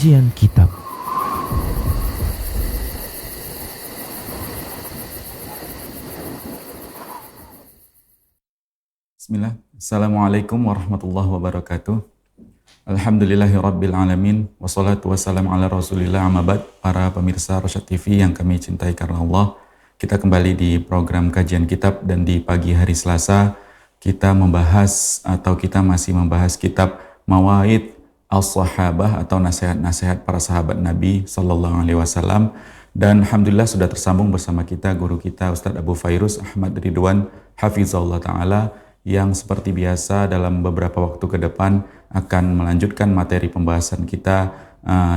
Kajian Kitab. Bismillah. Assalamualaikum warahmatullahi wabarakatuh. Alhamdulillahirabbil alamin wassalatu wassalamu ala Rasulillah amma ba'd. Para pemirsa Rosyad TV yang kami cintai karena Allah, kita kembali di program Kajian Kitab, dan di pagi hari Selasa kita masih membahas kitab Mawaid As-Sahabah atau nasihat-nasihat para sahabat Nabi sallallahu alaihi wasallam. Dan alhamdulillah sudah tersambung bersama kita guru kita Ustadz Abu Fairuz Ahmad Ridwan hafizahullah taala, yang seperti biasa dalam beberapa waktu ke depan akan melanjutkan materi pembahasan kita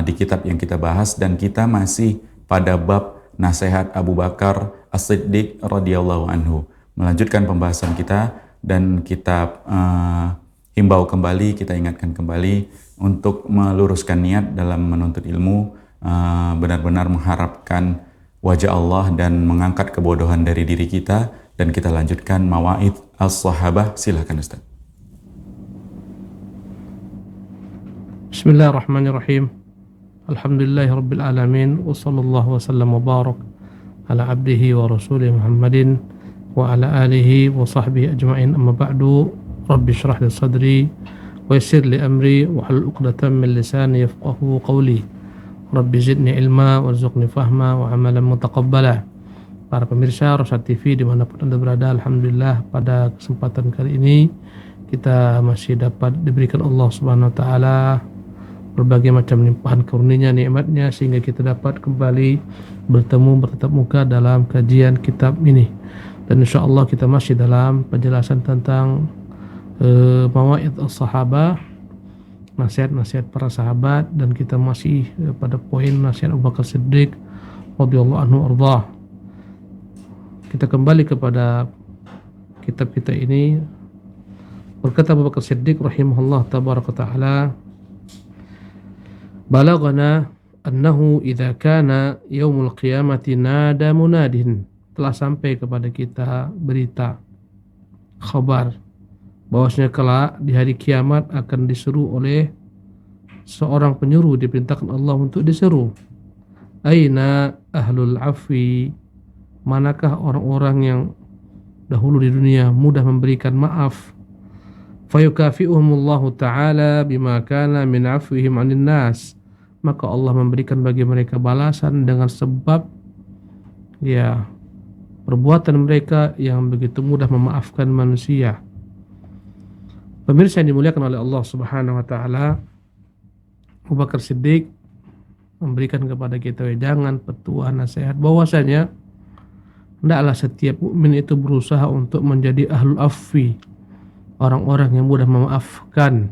di kitab yang kita bahas, dan kita masih pada bab nasihat Abu Bakar As-Siddiq radhiyallahu anhu. Melanjutkan pembahasan kita, dan kita himbau kembali, kita ingatkan kembali untuk meluruskan niat dalam menuntut ilmu, benar-benar mengharapkan wajah Allah dan mengangkat kebodohan dari diri kita. Dan kita lanjutkan Mawaid As-Sahabah. Silakan Ustaz. Bismillahirrahmanirrahim. Alhamdulillahirabbil alamin wa sallallahu wasallam wa barak ala abdihi wa rasulih Muhammadin wa ala alihi wa sahbihi ajma'in, amma ba'du. Rabbi shrah li sadri wa yassir li amri wa hlul 'uqdatam min lisani yafqahu qawli. Rabbi zidni ilma warzuqni fahma wa amalan mutaqabbala. Para pemirsa Rosyad TV dimanapun Anda berada, alhamdulillah pada kesempatan kali ini kita masih dapat diberikan Allah Subhanahu wa taala berbagai macam limpahan karunia nikmatnya, sehingga kita dapat kembali bertemu bertatap muka dalam kajian kitab ini. Dan insyaallah kita masih dalam penjelasan tentang Mawaid As-Sahabah, nasihat-nasihat para sahabat, dan kita masih pada poin nasihat Abu Bakar Siddiq radhiyallahu anhu ardhah. Kita kembali kepada kitab kita ini. Berkata Abu Bakar Siddiq rahimahullah tabaraka ta'ala, balagana annahu idza kana yaumul qiyamati nada munadin. Telah sampai kepada kita berita, khabar, bahwasanya kelak di hari kiamat akan diseru oleh seorang penyuruh, diperintahkan Allah untuk diseru. Aina ahlul afwi, manakah orang-orang yang dahulu di dunia mudah memberikan maaf? Fayukafi'uhumullahu ta'ala bima kana min afwihim 'anil nas, maka Allah memberikan bagi mereka balasan dengan sebab perbuatan mereka yang begitu mudah memaafkan manusia. Pemirsa yang dimuliakan oleh Allah Subhanahu wa taala, Abu Bakar Siddiq memberikan kepada kita wejangan, petuah, nasihat bahwasanya hendaklah setiap mukmin itu berusaha untuk menjadi ahlul afwi, orang-orang yang mudah memaafkan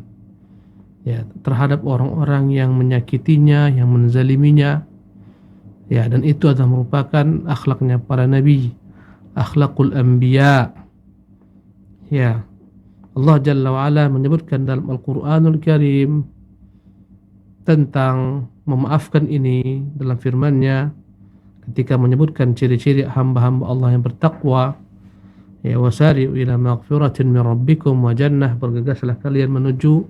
terhadap orang-orang yang menyakitinya, yang menzaliminya. Dan itu adalah merupakan akhlaknya para nabi, akhlakul anbiya. Allah Jalla wa Ala menyebutkan dalam Al-Qur'anul Karim tentang memaafkan ini dalam firman-Nya ketika menyebutkan ciri-ciri hamba-hamba Allah yang bertakwa. Wasari'u ila maghfiratin min rabbikum wa jannah, bergegaslah kalian menuju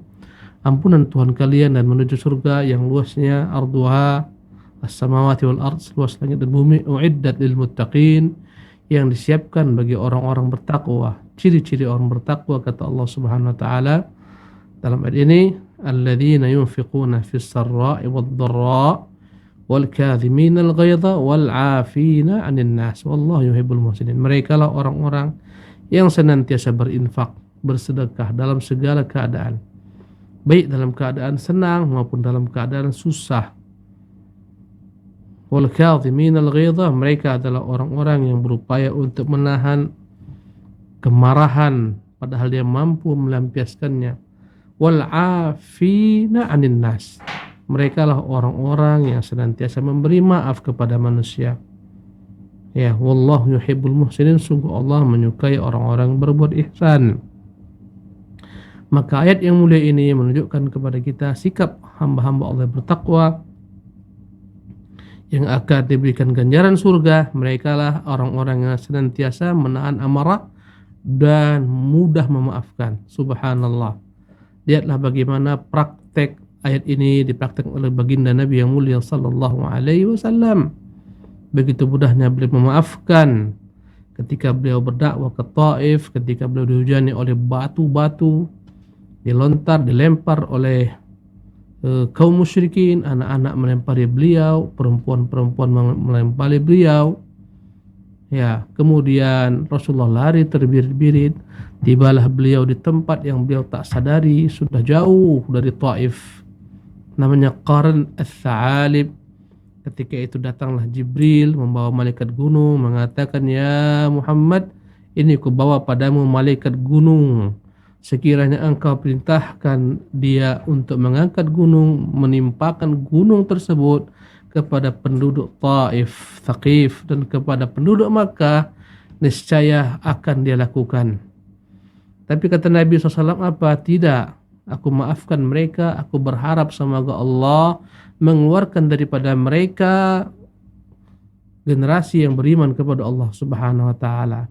ampunan Tuhan kalian dan menuju surga yang luasnya arduha as-samawati wal ard, luas langit dan bumi, uiddat lil muttaqin, yang disiapkan bagi orang-orang bertakwa. Ciri-ciri orang bertakwa, kata Allah Subhanahu wa taala dalam ayat ini, alladzina yunfiquna fis sarra'i wad dharra wal kadhimin al ghaidha wal 'afina 'anil nas wallahu yuhibbul muhsinin. Mereka lah orang-orang yang senantiasa berinfak, bersedekah dalam segala keadaan, baik dalam keadaan senang maupun dalam keadaan susah. Wal kadhimin al ghaidha, mereka adalah orang-orang yang berupaya untuk menahan kemarahan padahal dia mampu melampiaskannya. Wal 'afina 'anil nas, mereka lah orang-orang yang senantiasa memberi maaf kepada manusia. Wallahu yuhibbul muhsinin, sungguh Allah menyukai orang-orang berbuat ihsan. Maka ayat yang mulia ini menunjukkan kepada kita sikap hamba-hamba Allah bertakwa yang akan diberikan ganjaran surga. Mereka lah orang-orang yang senantiasa menahan amarah dan mudah memaafkan. Subhanallah. Lihatlah bagaimana praktek ayat ini dipraktikkan oleh baginda Nabi yang mulia sallallahu alaihi wasallam. Begitu mudahnya beliau memaafkan ketika beliau berdakwah ke Taif, ketika beliau dihujani oleh batu-batu, dilempar oleh kaum musyrikin, anak-anak melempari beliau, perempuan-perempuan melempari beliau. Ya, kemudian Rasulullah lari terbirit-birit, tibalah beliau di tempat yang beliau tak sadari sudah jauh dari Taif, namanya Qarn Ats-Tsalib. Ketika itu datanglah Jibril membawa malaikat gunung mengatakan, "Ya Muhammad, ini kubawa padamu malaikat gunung. Sekiranya engkau perintahkan dia untuk mengangkat gunung, menimpakan gunung tersebut kepada penduduk Taif, Thaqif, dan kepada penduduk Makkah, niscaya akan dia lakukan." Tapi kata Nabi SAW apa? Tidak. Aku maafkan mereka, aku berharap semoga Allah mengeluarkan daripada mereka generasi yang beriman kepada Allah Subhanahu wa taala.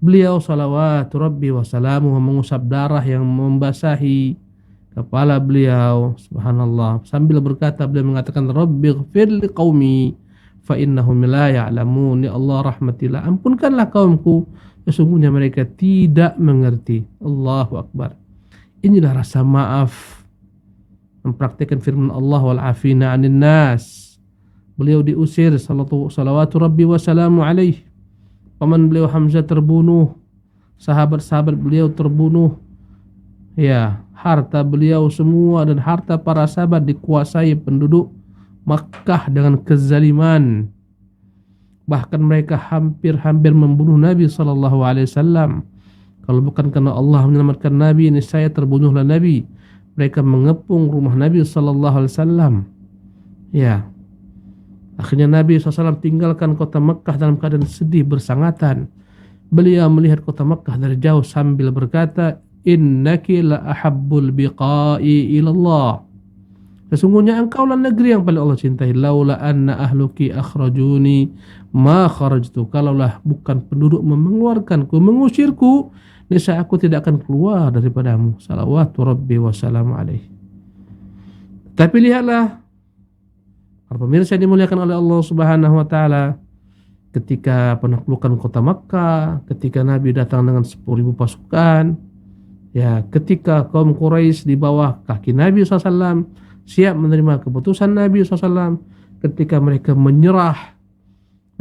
Beliau salawatu rabbi wa salamuhu mengusap darah yang membasahi kepala beliau, subhanallah, sambil berkata beliau mengatakan, "Rabbighfir liqaumi fa innahum la ya'lamun." Ya Allah, rahmatilah, ampunkanlah kaumku, sesungguhnya mereka tidak mengerti. Allahu akbar. Inilah rasa maaf, mempraktikkan firman Allah, wal afina 'anil nas. Beliau diusir salawatu rabbi wa salamu alaihi. Paman beliau Hamzah terbunuh, sahabat-sahabat beliau terbunuh. Ya, harta beliau semua dan harta para sahabat dikuasai penduduk Makkah dengan kezaliman. Bahkan mereka hampir-hampir membunuh Nabi sallallahu alaihi wasallam. Kalau bukan karena Allah menyelamatkan Nabi, niscaya terbunuhlah Nabi. Mereka mengepung rumah Nabi sallallahu alaihi wasallam. Ya. Akhirnya Nabi SAW tinggalkan kota Mekkah dalam keadaan sedih bersangatan. Beliau melihat kota Mekkah dari jauh sambil berkata, "Innaki la ahabbul biqa'i ilallah." Sesungguhnya engkaulah negeri yang paling Allah cintai. Laula anna ahluki akhrajuni ma kharajtu. Kalaulah bukan penduduk mengeluarkanku, mengusirku, niscaya aku tidak akan keluar daripadamu. Salawatu rabbi wa salamu alaihi. Tapi lihatlah, para pemirsa yang dimuliakan oleh Allah Subhanahu wa taala, ketika penaklukan kota Makkah, ketika Nabi datang dengan 10.000 pasukan, ya, ketika kaum Quraisy di bawah kaki Nabi SAW siap menerima keputusan Nabi SAW, ketika mereka menyerah,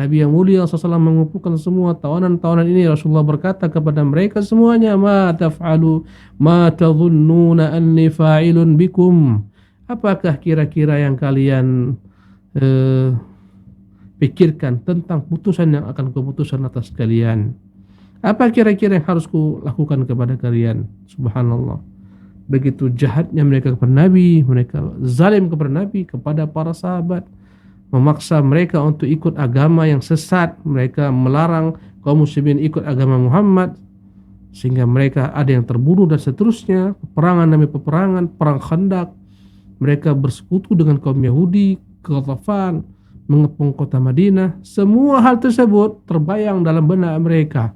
Nabi yang mulia SAW mengumpulkan semua tawanan-tawanan ini. Rasulullah berkata kepada mereka semuanya, "Ma taf'alu ma tadhunnuna anni fa'ilun bikum." Apakah kira-kira yang kalian pikirkan tentang putusan yang akan kuputuskan atas kalian? Apa kira-kira yang harus kulakukan kepada kalian? Subhanallah. Begitu jahatnya mereka kepada Nabi, mereka zalim kepada Nabi, kepada para sahabat, memaksa mereka untuk ikut agama yang sesat. Mereka melarang kaum muslimin ikut agama Muhammad, sehingga mereka ada yang terbunuh dan seterusnya. Peperangan demi peperangan, perang Khandaq. Mereka bersekutu dengan kaum Yahudi, Ghatafan, mengepung kota Madinah. Semua hal tersebut terbayang dalam benak mereka.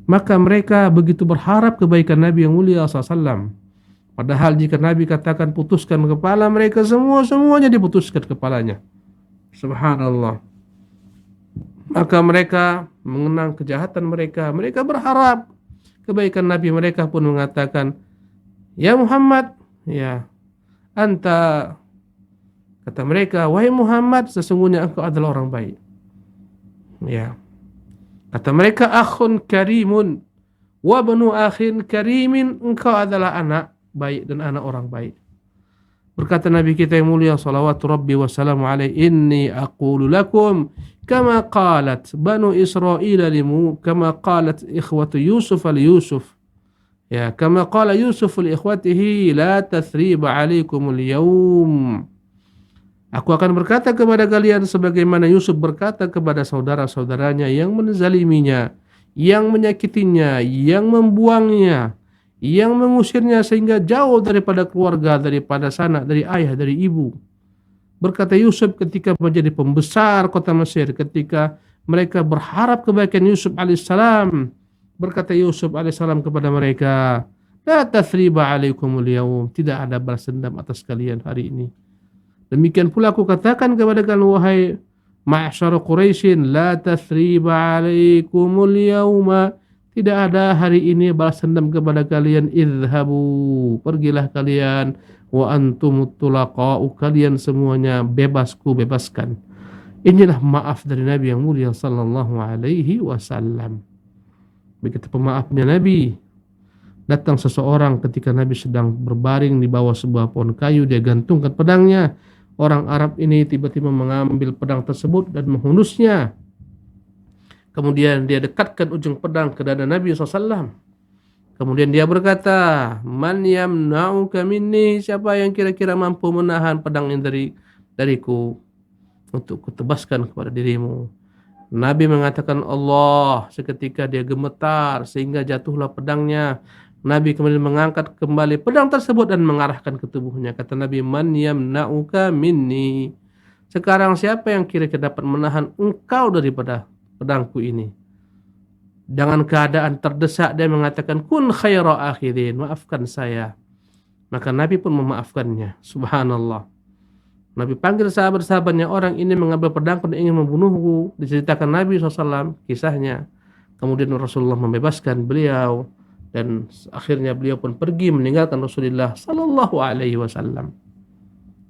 Maka mereka begitu berharap kebaikan Nabi yang mulia SAW. Padahal jika Nabi katakan putuskan kepala mereka, semuanya diputuskan kepalanya. Subhanallah. Maka mereka mengenang kejahatan mereka. Mereka berharap kebaikan Nabi. Mereka pun mengatakan, "Ya Muhammad, ya, anta," kata mereka, "wahai Muhammad, sesungguhnya engkau adalah orang baik." Ya. Kata mereka, "Akhun karimun wa banu akhin karimin." Engkau adalah anak baik dan anak orang baik. Berkata Nabi kita yang mulia salawatu rabbi wa salamu alaihi, "Inni aqulu lakum kama qalat banu Israil limu, kama qalat ikhwatu Yusuf li Yusuf. Ya, kama qala Yusuf li ikhwatihi, la tathriba alaikumul yawm." Aku akan berkata kepada kalian sebagaimana Yusuf berkata kepada saudara-saudaranya yang menzaliminya, yang menyakitinya, yang membuangnya, yang mengusirnya sehingga jauh daripada keluarga, daripada sanak, dari ayah, dari ibu. Berkata Yusuf ketika menjadi pembesar kota Mesir, ketika mereka berharap kebaikan Yusuf alaihissalam, berkata Yusuf alaihissalam kepada mereka, La tathriba alaikumul yaum. Tidak ada balas dendam atas kalian hari ini. Demikian pula aku katakan kepada kalian, wahai ma'syar Quraisyin, la tathriba alaikumul yauma. Tidak ada hari ini balas dendam kepada kalian. Idhabu, pergilah kalian. Wa antumut tulaqa'u, kalian semuanya bebasku bebaskan. Inilah maaf dari Nabi yang mulia sallallahu alaihi wasallam. Begitu pemaafnya Nabi. Datang seseorang ketika Nabi sedang berbaring di bawah sebuah pohon kayu, dia gantungkan pedangnya. Orang Arab ini tiba-tiba mengambil pedang tersebut dan menghunusnya. Kemudian dia dekatkan ujung pedang ke dada Nabi SAW. Kemudian dia berkata, Man yamna'uka minni, siapa yang kira-kira mampu menahan pedang ini dariku untuk kutebaskan kepada dirimu. Nabi mengatakan Allah. Seketika dia gemetar sehingga jatuhlah pedangnya. Nabi kemudian mengangkat kembali pedang tersebut dan mengarahkan ke tubuhnya. Kata Nabi, Man yamna'uka minni, sekarang siapa yang kira-kira dapat menahan engkau daripada pedangku ini. Dengan keadaan terdesak dia mengatakan, Kun khaira akhirin, maafkan saya. Maka Nabi pun memaafkannya. Subhanallah. Nabi panggil sahabat-sahabatnya, orang ini mengambil pedangku dan ingin membunuhku. Diceritakan Nabi SAW kisahnya. Kemudian Rasulullah membebaskan beliau. Dan akhirnya beliau pun pergi meninggalkan Rasulullah sallallahu alaihi wasallam.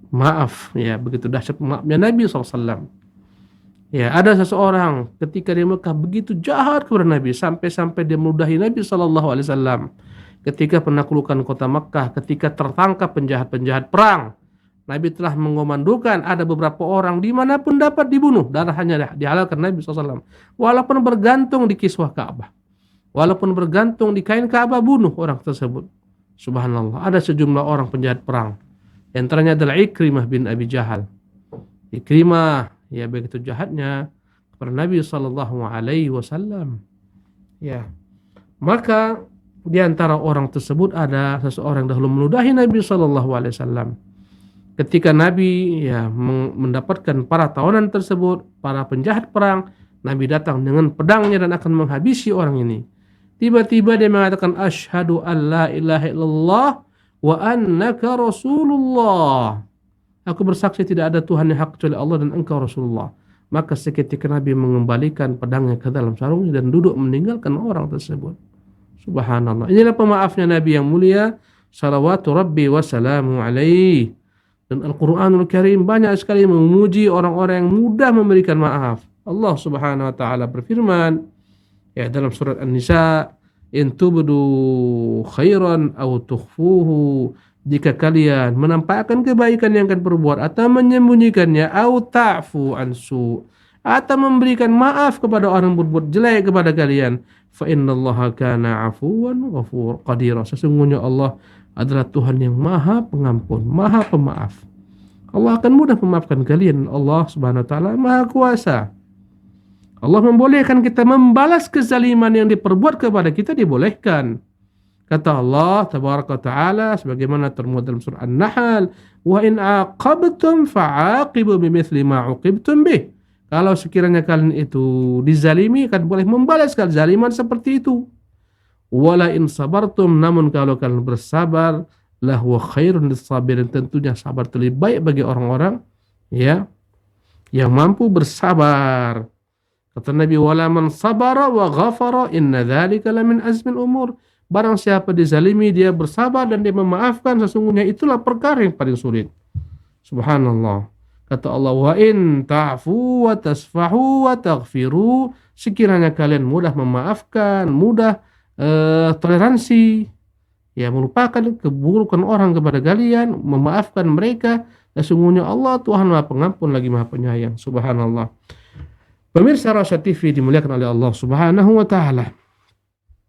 Maaf, ya, begitu dahsyat maafnya Nabi SAW. Ya, ada seseorang ketika di Mekah begitu jahat kepada Nabi sampai-sampai dia meludahi Nabi sallallahu alaihi wasallam. Ketika penaklukan kota Mekah, ketika tertangkap penjahat-penjahat perang, Nabi telah mengomandokan ada beberapa orang dimanapun dapat dibunuh, darahnya dihalalkan Nabi SAW. Walaupun bergantung di kiswah Ka'bah, walaupun bergantung di kain Ka'bah, bunuh orang tersebut. Subhanallah. Ada sejumlah orang penjahat perang. Di antaranya adalah Ikrimah bin Abi Jahal. Ikrimah, ya, begitu jahatnya kepada Nabi SAW. Ya, maka di antara orang tersebut ada seseorang yang dahulu meludahi Nabi SAW. Ketika Nabi, ya, mendapatkan para tawanan tersebut, para penjahat perang, Nabi datang dengan pedangnya dan akan menghabisi orang ini. Tiba-tiba dia mengatakan, Asyhadu an la ilaha illallah wa annaka Rasulullah. Aku bersaksi tidak ada Tuhan yang hak kecuali Allah dan engkau Rasulullah. Maka seketika Nabi mengembalikan pedangnya ke dalam sarungnya dan duduk meninggalkan orang tersebut. Subhanallah. Inilah pemaafnya Nabi yang mulia, salawatu rabbi wa salamu alaihi. Dan Al-Quranul Karim banyak sekali memuji orang-orang yang mudah memberikan maaf. Allah Subhanahu wa taala berfirman, ya, dalam surat An-Nisa, in tubdu khairan aw tukhfuhu, jika kalian menampakkan kebaikan yang akan berbuat atau menyembunyikannya, aw ta'fu ansu, atau memberikan maaf kepada orang yang berbuat jelek kepada kalian, fa innallaha kana 'afuwan ghafur qadira, sesungguhnya Allah adalah Tuhan yang maha pengampun, maha pemaaf. Allah akan mudah memaafkan kalian. Allah Subhanahu wa taala maha kuasa. Allah membolehkan kita membalas kezaliman yang diperbuat kepada kita, dibolehkan. Kata Allah tabaraka taala sebagaimana termuat dalam surah An-Nahl, wa in aqabtum fa'aqibu bimithli ma 'uqibtum bih. Kalau sekiranya kalian itu dizalimi, kalian boleh membalas kezaliman seperti itu. Wala in sabartum, namun kalau kalian bersabar, lahu khairun lis-sabirin, tentunya sabar terlebih baik bagi orang-orang, ya, yang mampu bersabar. Kata Nabi, wala man sabara wa ghafara inna dzalika lamin azmil umur. Barang siapa dizalimi dia bersabar dan dia memaafkan, sesungguhnya itulah perkara yang paling sulit. Subhanallah. Kata Allah, wa in ta'fu wa tasfahu wa taghfiru, sekiranya kalian mudah memaafkan, mudah toleransi, ya, melupakan keburukan orang kepada kalian, memaafkan mereka, sesungguhnya Allah Tuhan Maha Pengampun lagi Maha Penyayang. Subhanallah. Pemirsa Rasyad TV dimuliakan oleh Allah Subhanahu wa taala.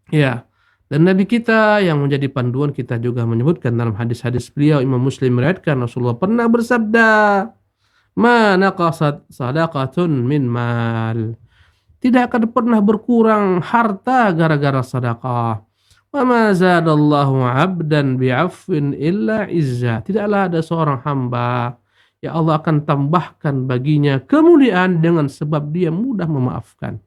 Ya, dan Nabi kita yang menjadi panduan kita juga menyebutkan dalam hadis-hadis beliau, Imam Muslim meriwayatkan, Rasulullah pernah bersabda, "Ma naqasat sadaqatun min mal." Tidak akan pernah berkurang harta gara-gara sedekah. Wa ma zadallahu 'abdan bi'afwin illa izza. Tidaklah ada seorang hamba, ya Allah akan tambahkan baginya kemuliaan dengan sebab dia mudah memaafkan.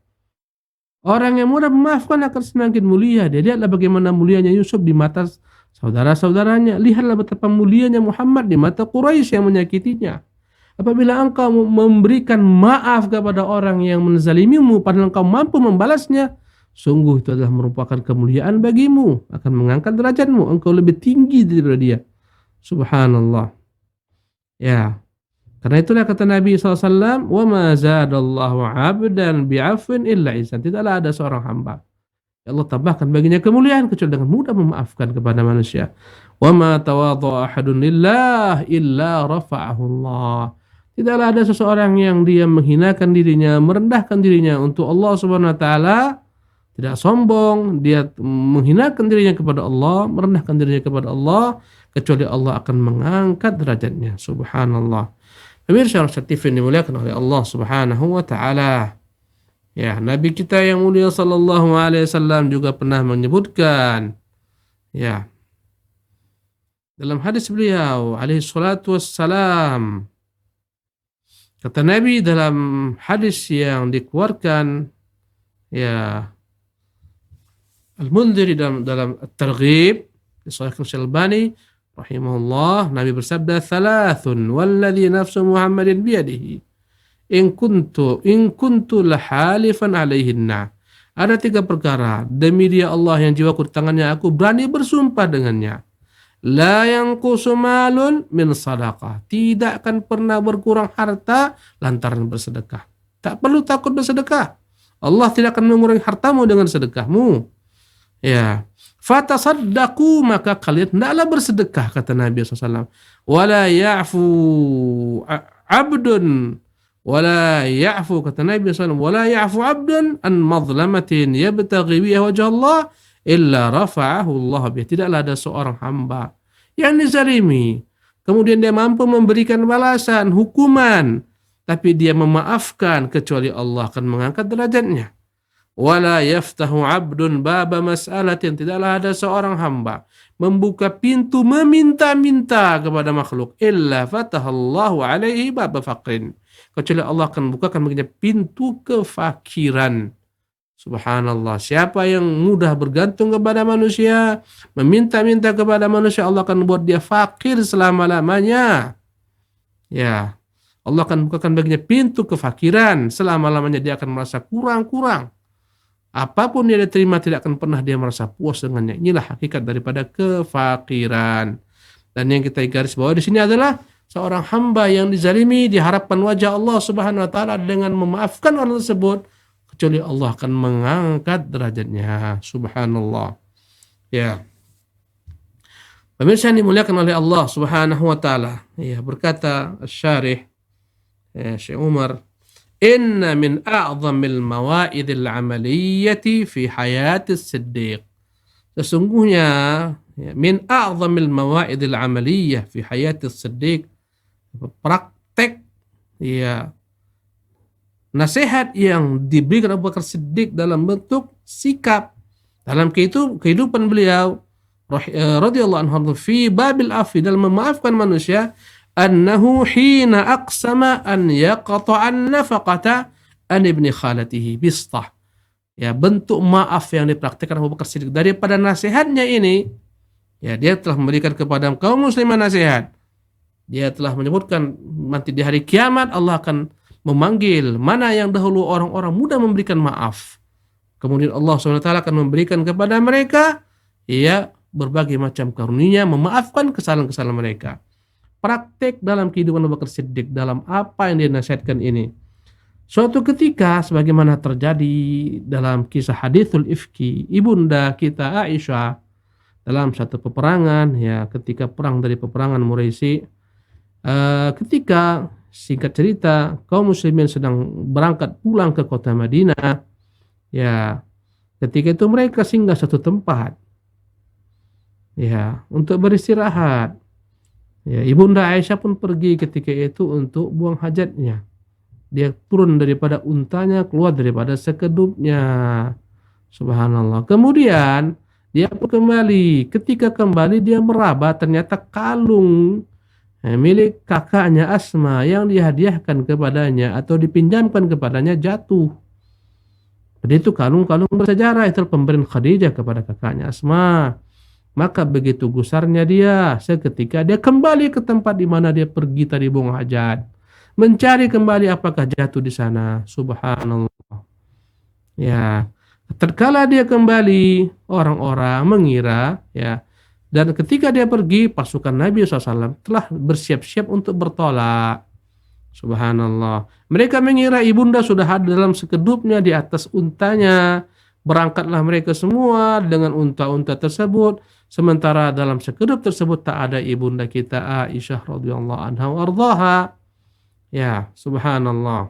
Orang yang mudah memaafkan akan semakin mulia. Dia lihatlah bagaimana mulianya Yusuf di mata saudara-saudaranya. Lihatlah betapa mulianya Muhammad di mata Quraisy yang menyakitinya. Apabila engkau memberikan maaf kepada orang yang menzalimimu padahal engkau mampu membalasnya, sungguh itu adalah merupakan kemuliaan bagimu, akan mengangkat derajatmu, engkau lebih tinggi daripada dia. Subhanallah. Ya, karena itulah kata Nabi SAW, wa ma zadallahu abdan bi'afwin illa izan. Tidaklah ada seorang hamba ya Allah tambahkan baginya kemuliaan kecuali dengan mudah memaafkan kepada manusia. Wa ma tawadha'a ahadun lillah illa rafa'ahu Allah. Tidaklah ada seseorang yang dia menghinakan dirinya, merendahkan dirinya untuk Allah Subhanahu wa taala, tidak sombong, dia menghinakan dirinya kepada Allah, merendahkan dirinya kepada Allah, kecuali Allah akan mengangkat derajatnya. Subhanallah. Pemirsa Rosyad TV dimuliakan oleh Allah Subhanahu wa taala. Ya, Nabi kita yang mulia sallallahu alaihi wasallam juga pernah menyebutkan, ya, dalam hadis beliau alaihi salatu wassalam, kata Nabi dalam hadis yang dikeluarkan ya Al-Mundhiri dalam At-Targhib di Sahih Al-Albani rahimahullah, Nabi bersabda, "Thalathun walladhi nafsu Muhammadin biyadihi. In kuntu lahalifan alaihinna." Ada 3 perkara demi dia Allah yang jiwaku di tangannya, aku berani bersumpah dengannya. La yanqusu malun min sadaqah. Tidak akan pernah berkurang harta lantaran bersedekah. Tak perlu takut bersedekah. Allah tidak akan mengurangi hartamu dengan sedekahmu. Ya. Fatasaddaqu, maka kalian hendaklah bersedekah, kata Nabi SAW. Wala ya'fu abdun, wala ya'fu, kata Nabi SAW, wala ya'fu abdun an madlamatin yabtaghi biha wajah Allah illa rafa'ahu Allah bih. Tidaklah ada seorang hamba yang dizalimi, kemudian dia mampu memberikan balasan, hukuman, tapi dia memaafkan, kecuali Allah akan mengangkat derajatnya. Wala yaftahu abdun baba mas'alatin. Tidaklah ada seorang hamba membuka pintu meminta-minta kepada makhluk illa fatahallahu alaihi baba faqrin, kecuali Allah akan bukakan baginya pintu kefakiran. Subhanallah. Siapa yang mudah bergantung kepada manusia, meminta-minta kepada manusia, Allah akan buat dia fakir selama-lamanya. Ya, Allah akan bukakan baginya pintu kefakiran. Selama-lamanya dia akan merasa kurang-kurang. Apapun yang dia terima tidak akan pernah dia merasa puas dengannya. Inilah hakikat daripada kefakiran. Dan yang kita garis bawah di sini adalah seorang hamba yang dizalimi di hadapan wajah Allah Subhanahu wa taala dengan memaafkan orang tersebut, kecuali Allah akan mengangkat derajatnya. Subhanallah. Ya. Pemirsa yang dimuliakan oleh Allah Subhanahu wa taala. Ya, berkata Asy-Syarih Syekh Umar, "Inna min a'zamil mawa'idil 'amaliyyati fi hayatis siddiq." Sesungguhnya min a'zamil mawa'idil 'amaliyyah fi hayatis siddiq, praktek ya nasihat yang diberikan Abu Bakar Siddiq dalam bentuk sikap dalam kehidupan beliau radhiyallahu anhu fi babil afi, dalam memaafkan manusia, annahu hina aqsama an yaqta'an nafaqata an ibni khalatihi bistah. Ya, bentuk maaf yang dipraktikkan Abu Bakar Siddiq daripada nasihatnya ini, ya, dia telah memberikan kepada kaum muslimin nasihat. Dia telah menyebutkan nanti di hari kiamat Allah akan memanggil mana yang dahulu orang-orang mudah memberikan maaf. Kemudian Allah SWT akan memberikan kepada mereka ya berbagai macam karunia, memaafkan kesalahan-kesalahan mereka. Praktek dalam kehidupan Abu Bakar Siddiq dalam apa yang dinasihatkan ini. Suatu ketika sebagaimana terjadi dalam kisah hadithul ifki, ibunda kita Aisyah dalam satu peperangan, ya, ketika perang dari peperangan Muraisi, ketika singkat cerita kaum muslimin sedang berangkat pulang ke kota Madinah, ya, ketika itu mereka singgah satu tempat ya untuk beristirahat. Ya, ibunda Aisyah pun pergi ketika itu untuk buang hajatnya. Dia turun daripada untanya, keluar daripada sekedupnya. Subhanallah. Kemudian dia pun kembali. Ketika kembali dia meraba, ternyata kalung milik kakaknya Asma yang dihadiahkan kepadanya atau dipinjamkan kepadanya jatuh. Jadi itu kalung-kalung bersejarah, itu pemberian Khadijah kepada kakaknya Asma. Maka begitu gusarnya dia, seketika dia kembali ke tempat di mana dia pergi tadi buang hajat. Mencari kembali apakah jatuh di sana. Subhanallah. Ya, tatkala dia kembali, orang-orang mengira, ya, dan ketika dia pergi, pasukan Nabi SAW telah bersiap-siap untuk bertolak. Subhanallah. Mereka mengira ibunda sudah ada dalam sekedupnya di atas untanya. Berangkatlah mereka semua dengan unta-unta tersebut. Sementara dalam sekedup tersebut tak ada ibunda kita Aisyah radhiyallahu anha wa ardhaha. Ya, subhanallah.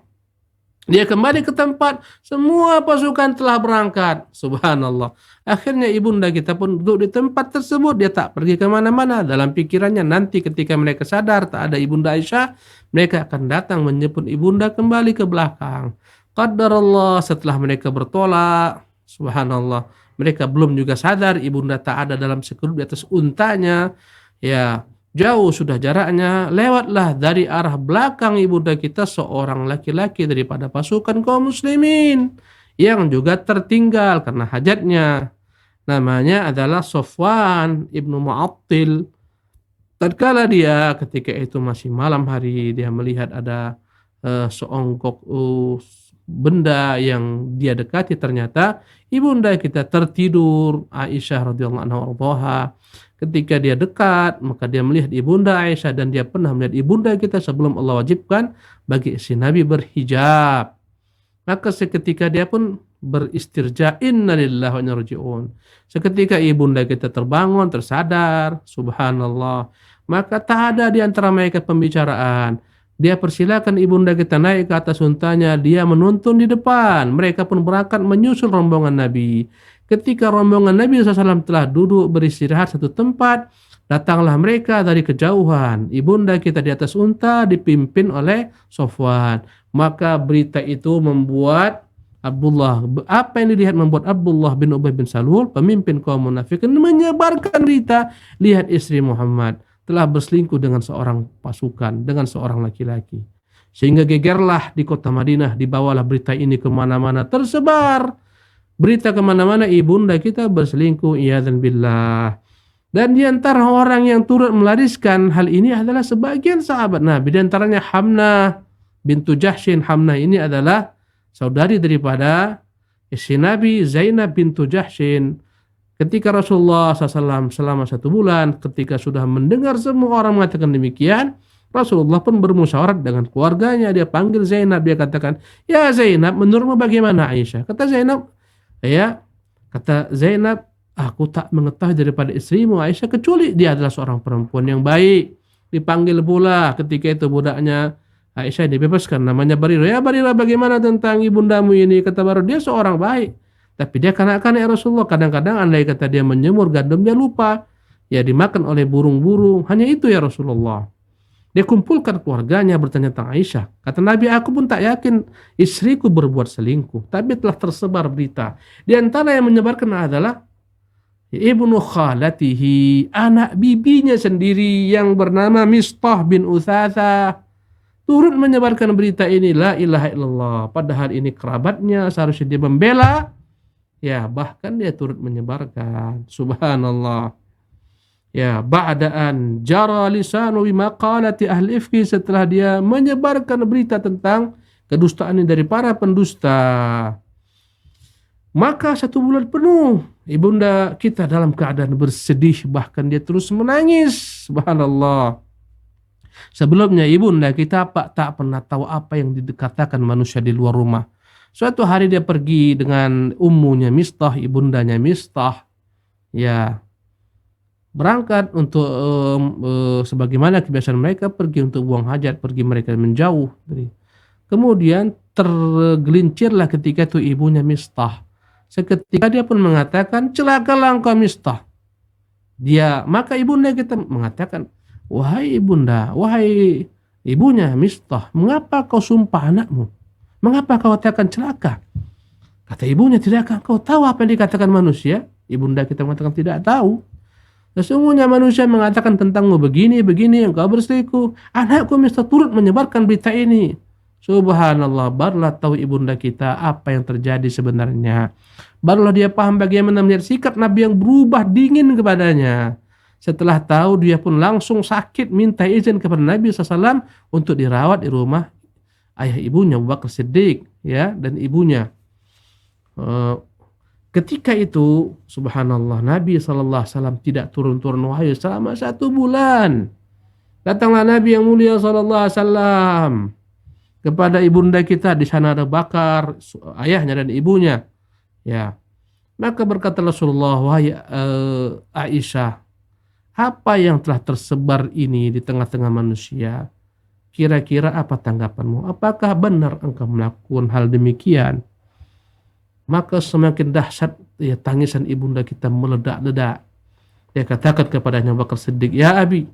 Dia kembali ke tempat, semua pasukan telah berangkat. Subhanallah. Akhirnya ibunda kita pun duduk di tempat tersebut. Dia tak pergi kemana-mana. Dalam pikirannya nanti ketika mereka sadar tak ada ibunda Aisyah, mereka akan datang menjemput ibunda kembali ke belakang. Qadarullah, setelah mereka bertolak, subhanallah, mereka belum juga sadar ibunda tak ada dalam sekedup di atas untanya. Ya, jauh sudah jaraknya, lewatlah dari arah belakang ibunda kita seorang laki-laki daripada pasukan kaum muslimin yang juga tertinggal karena hajatnya. Namanya adalah Sofwan ibnu Mu'attil. Tatkala dia ketika itu masih malam hari, dia melihat ada seonggok benda yang dia dekati, ternyata ibunda kita tertidur Aisyah radhiyallahu anha. Ketika dia dekat, maka dia melihat ibunda Aisyah, dan dia pernah melihat ibunda kita sebelum Allah wajibkan bagi si Nabi berhijab. Maka seketika dia pun beristirja, inna lillahi wa inna ilaihi raji'un. Seketika ibunda kita terbangun, tersadar, subhanallah. Maka tak ada di antara mereka pembicaraan. Dia persilakan ibunda kita naik ke atas untanya, dia menuntun di depan. Mereka pun berangkat menyusul rombongan Nabi. Ketika rombongan Nabi SAW telah duduk beristirahat satu tempat, datanglah mereka dari kejauhan. Ibunda kita di atas unta dipimpin oleh Sofwan. Maka berita itu membuat apa yang dilihat membuat Abdullah bin Ubay bin Salul, pemimpin kaum munafikin, menyebarkan berita, lihat istri Muhammad telah berselingkuh dengan seorang pasukan, dengan seorang laki-laki. Sehingga gegerlah di kota Madinah, dibawalah berita ini kemana-mana, tersebar berita kemana-mana ibunda kita berselingkuh, iyadzan billah. Dan di antara orang yang turut melariskan hal ini adalah sebagian sahabat Nabi, di antaranya Hamnah bintu Jahsyin. Hamnah ini adalah saudari daripada istri Nabi Zainab bintu Jahsyin. Ketika Rasulullah SAW selama 1 bulan, ketika sudah mendengar semua orang mengatakan demikian, Rasulullah pun bermusyawarah dengan keluarganya. Dia panggil Zainab, dia katakan, ya Zainab, menurutmu bagaimana Aisyah? Kata Zainab, aku tak mengetahui daripada istrimu Aisyah kecuali dia adalah seorang perempuan yang baik. Dipanggil pula ketika itu budaknya Aisyah dibebaskan, namanya Barirah. Ya Barirah, bagaimana tentang ibundamu ini? Kata Barirah, dia seorang baik, tapi dia kanak-kanak ya Rasulullah. Kadang-kadang andai kata dia menyemur gandum, dia lupa, ya dimakan oleh burung-burung. Hanya itu ya Rasulullah. Dia kumpulkan keluarganya bertanya tentang Aisyah. Kata Nabi, aku pun tak yakin istriku berbuat selingkuh, tapi telah tersebar berita. Di antara yang menyebarkan adalah ibnu khalatihi, anak bibinya sendiri yang bernama Mistah bin Utsatsah, turut menyebarkan berita ini, la ilaha illallah. Padahal ini kerabatnya, seharusnya dia membela, ya bahkan dia turut menyebarkan. Subhanallah. Ya, ba'daan jara lisanu bima qalati ahli ifki, setelah dia menyebarkan berita tentang kedustaan ini dari para pendusta. Maka 1 bulan penuh ibunda kita dalam keadaan bersedih, bahkan dia terus menangis. Subhanallah. Sebelumnya ibunda kita tak pernah tahu apa yang dikatakan manusia di luar rumah. Suatu hari dia pergi dengan ummunya Mistah, ibundanya Mistah, ya, berangkat untuk sebagaimana kebiasaan mereka, pergi untuk buang hajat, pergi mereka menjauh dari. Kemudian tergelincirlah ketika itu ibunya Mistah. Seketika dia pun mengatakan, celakalah engkau Mistah. Maka ibunda kita mengatakan, wahai ibunda, wahai ibunya Mistah, mengapa kau sumpah anakmu? Mengapa kau katakan celaka? Kata ibunya, tidakkah kau tahu apa yang dikatakan manusia? Ibunda kita mengatakan tidak tahu. Sesungguhnya manusia mengatakan tentangmu begini, engkau berselingkuh. Anakku Mistah turut menyebarkan berita ini. Subhanallah, barulah tahu ibunda kita apa yang terjadi sebenarnya. Barulah dia paham bagaimana melihat sikap Nabi yang berubah dingin kepadanya. Setelah tahu, dia pun langsung sakit, minta izin kepada Nabi SAW untuk dirawat di rumah ayah ibunya Abu Bakar Siddiq, ya, dan ibunya. Ketika itu, subhanallah, Nabi SAW tidak turun-turun wahyu selama 1 bulan. Datanglah Nabi yang mulia SAW kepada ibunda kita, di sana ada Bakar, ayahnya dan ibunya. Ya, maka berkata Rasulullah, wahai Aisyah, apa yang telah tersebar ini di tengah-tengah manusia? Kira-kira apa tanggapanmu? Apakah benar engkau melakukan hal demikian? Maka semakin dahsyat ya tangisan ibunda kita meledak-ledak. Dia katakan kepadanya Bakar Siddiq, ya Abi,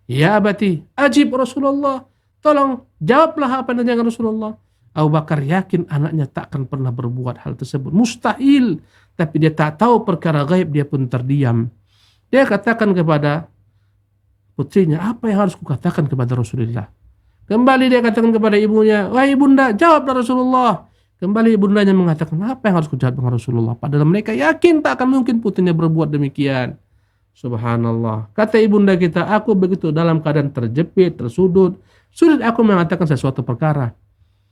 ya Abati, ajib Rasulullah. Tolong jawablah apa yang ditanyakan Rasulullah. Abu Bakar yakin anaknya tak akan pernah berbuat hal tersebut. Mustahil. Tapi dia tak tahu perkara gaib, dia pun terdiam. Dia katakan kepada putrinya, apa yang harus kukatakan kepada Rasulullah? Kembali dia katakan kepada ibunya, wahai ibunda, jawablah Rasulullah. Kembali ibundanya mengatakan, apa yang harus kujawab dengan Rasulullah? Padahal mereka yakin tak akan mungkin putrinya berbuat demikian. Subhanallah. Kata ibunda kita, aku begitu dalam keadaan terjepit, tersudut. Sulit aku mengatakan sesuatu perkara.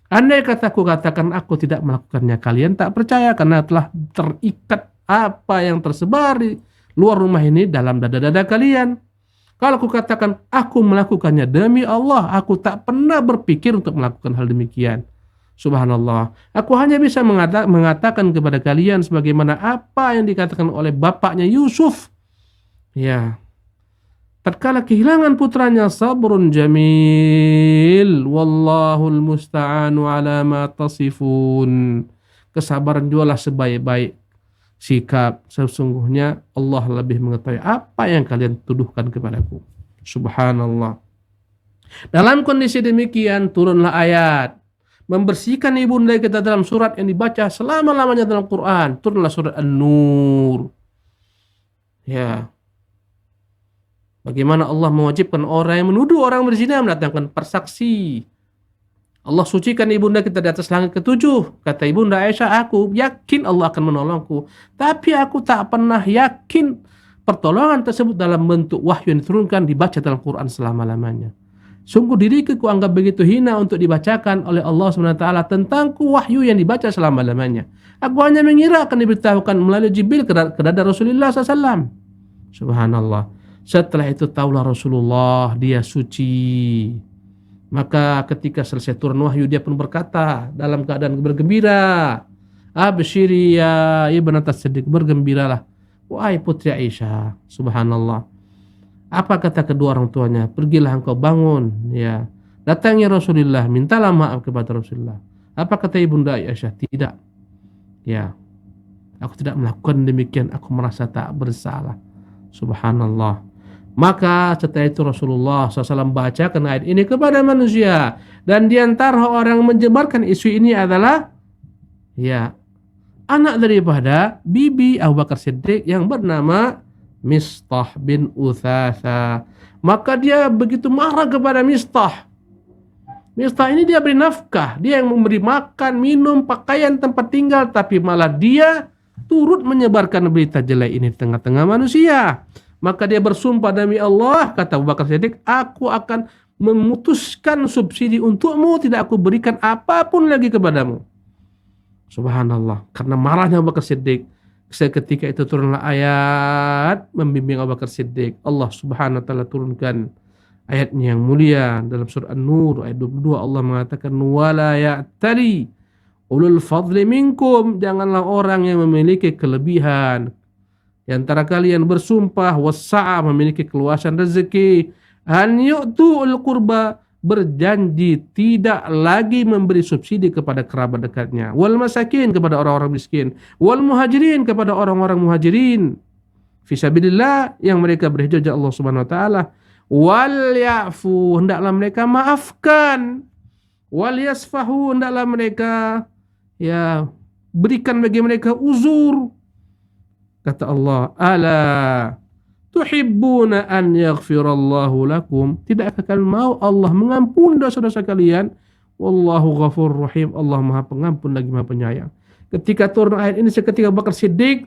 Andai kataku katakan aku tidak melakukannya, kalian tak percaya karena telah terikat apa yang tersebar di luar rumah ini dalam dada-dada kalian. Kalau aku katakan aku melakukannya, demi Allah, aku tak pernah berpikir untuk melakukan hal demikian. Subhanallah. Aku hanya bisa mengatakan kepada kalian sebagaimana apa yang dikatakan oleh bapaknya Yusuf. Ya. Tatkala kehilangan putranya, sabrun jamil, wallahul musta'anu ala ma tasifun. Kesabaran jualah sebaik-baik sikap. Sesungguhnya Allah lebih mengetahui apa yang kalian tuduhkan kepadaku. Subhanallah. Dalam kondisi demikian turunlah ayat membersihkan ibunda kita dalam surat yang dibaca selama-lamanya dalam Quran. Turunlah surat An-Nur. Ya. Bagaimana Allah mewajibkan orang yang menuduh orang berzina mendatangkan persaksi. Allah sucikan ibunda kita di atas langit ke-7. Kata ibunda Aisyah, aku yakin Allah akan menolongku. Tapi aku tak pernah yakin pertolongan tersebut dalam bentuk wahyu yang diturunkan dibaca dalam Quran selama-lamanya. Sungguh diriku kuanggap begitu hina untuk dibacakan oleh Allah SWT tentangku wahyu yang dibaca selama-lamanya. Aku hanya mengira akan diberitahukan melalui Jibril ke dada Rasulullah SAW. Subhanallah. Setelah itu tahulah Rasulullah dia suci. Maka ketika selesai turun wahyu dia pun berkata dalam keadaan bergembira, absyiri ya ibnata Siddiq, bergembiralah wahai putri Aisyah. Subhanallah. Apa kata kedua orang tuanya? Pergilah engkau bangun, ya. Datangi Rasulullah, mintalah maaf kepada Rasulullah. Apa kata ibunda Aisyah? Tidak. Ya. Aku tidak melakukan demikian, aku merasa tak bersalah. Subhanallah. Maka setelah itu Rasulullah SAW bacakan ayat ini kepada manusia. Dan diantara orang yang menyebarkan isu ini adalah ya anak daripada bibi Abu Bakar Siddiq yang bernama Mistah bin Utsatsa. Maka dia begitu marah kepada Mistah. Mistah ini dia beri nafkah, dia yang memberi makan, minum, pakaian, tempat tinggal, tapi malah dia turut menyebarkan berita jelek ini di tengah-tengah manusia. Maka dia bersumpah demi Allah, kata Abu Bakar Siddiq, aku akan memutuskan subsidi untukmu, tidak aku berikan apapun lagi kepadamu. Subhanallah. Karena marahnya Abu Bakar Siddiq, seketika itu turunlah ayat membimbing Abu Bakar Siddiq. Allah Subhanahu wa taala turunkan ayatnya yang mulia dalam surah An-Nur ayat 22. Allah mengatakan wala ya'tali ulul fadli minkum, janganlah orang yang memiliki kelebihan di antara kalian bersumpah wassa'a, memiliki keluasan rezeki, an yu'tul qurba, berjanji tidak lagi memberi subsidi kepada kerabat dekatnya, wal masakin, kepada orang-orang miskin, wal muhajirin, kepada orang-orang muhajirin fisabilillah yang mereka berhijrah Allah Subhanahu wa taala, wal ya'fu, hendaklah mereka maafkan, wal yasfahu, hendaklah mereka ya berikan bagi mereka uzur. Kata Allah, ala tuhibbuna an yaghfirallahu lakum, tidakkah kalian mau Allah mengampuni dosa-dosa kalian, Wallahu ghafurur rahim. Allah Maha Pengampun lagi Maha Penyayang. Ketika turun ayat ini, seketika Abu Bakar Siddiq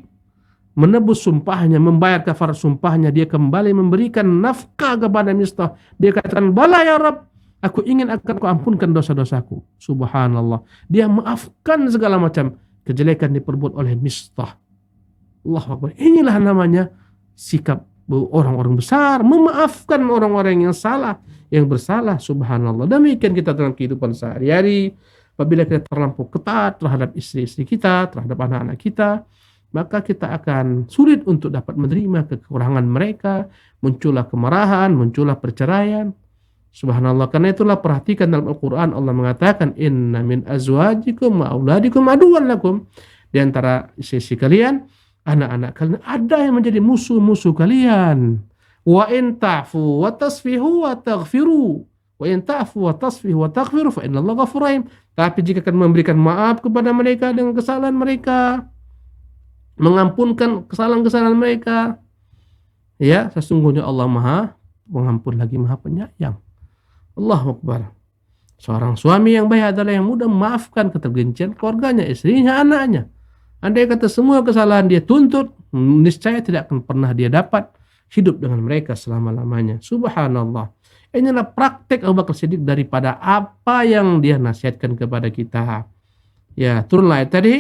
menebus sumpahnya, membayar kafarat sumpahnya, dia kembali memberikan nafkah kepada Mistah. Dia katakan, "Bala ya Rabb, aku ingin akan kau ampunkan dosa-dosaku." Subhanallah. Dia maafkan segala macam kejelekan diperbuat oleh Mistah. Allahu Akbar. Inilah namanya sikap orang-orang besar, memaafkan orang-orang yang salah, yang bersalah. Subhanallah. Demikian kita dalam kehidupan sehari-hari. Apabila kita terlampau ketat terhadap istri-istri kita, terhadap anak-anak kita, maka kita akan sulit untuk dapat menerima kekurangan mereka. Muncullah kemarahan, muncullah perceraian. Subhanallah. Karena itulah perhatikan dalam Al-Quran Allah mengatakan, "Inna min azwajikum wa auladikum aduwwan lakum." Di antara sisi kalian, anak-anak kalian ada yang menjadi musuh-musuh kalian. Wa in ta'fu wa tasfihu wa taghfiru. Wa in ta'fu wa tasfihu wa taghfiru fa innallaha ghafurur rahim. Tapi jika kalian memberikan maaf kepada mereka dengan kesalahan mereka, mengampunkan kesalahan-kesalahan mereka, ya, sesungguhnya Allah Maha Pengampun lagi Maha Penyayang. Allahu Akbar. Seorang suami yang baik adalah yang mudah memaafkan ketergencian keluarganya, istrinya, anaknya. Andai kata semua kesalahan dia tuntut, niscaya tidak akan pernah dia dapat hidup dengan mereka selama-lamanya. Subhanallah. Inilah praktek Abu Bakar Siddiq daripada apa yang dia nasihatkan kepada kita. Ya, turunlah ayat tadi.